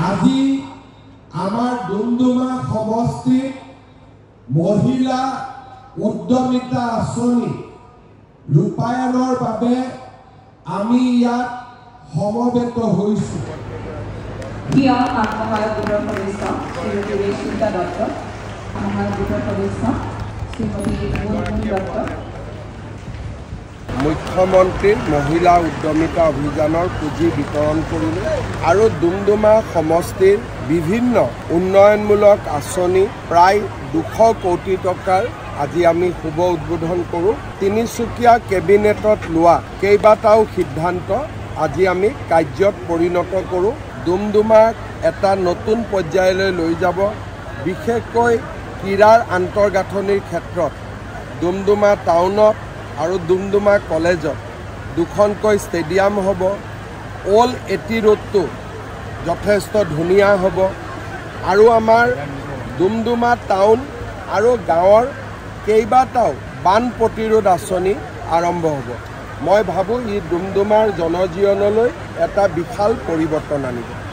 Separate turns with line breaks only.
আজি আমাৰ ডুমডুমা সমষ্টিত মহিলা উদ্যমিতা আঁচনি ৰূপায়ণৰ বাবে আমি ইয়াত সমবেত হৈছোঁ।
আত্মসহায়ক গোটৰ সদস্য শ্ৰীমতী ৰেশ্মিতা দত্ত, আত্মসহায়ক গোটৰ সদস্য শ্ৰীমতী মুনমুন দত্ত।
মুখ্যমন্ত্ৰীৰ মহিলা উদ্যমিতা অভিযানৰ পুঁজি বিতৰণ কৰিলে আৰু ডুমডুমা সমষ্টিৰ বিভিন্ন উন্নয়নমূলক আঁচনি প্ৰায় 200 কোটি টকাৰ আজি আমি শুভ উদ্বোধন কৰোঁ। তিনিচুকীয়া কেবিনেটত লোৱা কেইবাটাও সিদ্ধান্ত আজি আমি কাৰ্যত পৰিণত কৰোঁ। ডুমডুমাক এটা নতুন পৰ্যায়লৈ লৈ যাব। বিশেষকৈ ক্ৰীড়াৰ আন্তঃগাঁথনিৰ ক্ষেত্ৰত ডুমডুমা টাউনত আৰু ডুমডুমা কলেজত 2খনকৈ ষ্টেডিয়াম হ'ব। অল এটি ৰোডটো যথেষ্ট ধুনীয়া হ'ব আৰু আমাৰ ডুমডুমা টাউন আৰু গাঁৱৰ কেইবাটাও বান প্ৰতিৰোধ আঁচনি আৰম্ভ হ'ব। মই ভাবোঁ ই ডুমডুমাৰ জনজীৱনলৈ এটা বিশাল পৰিৱৰ্তন আনিব।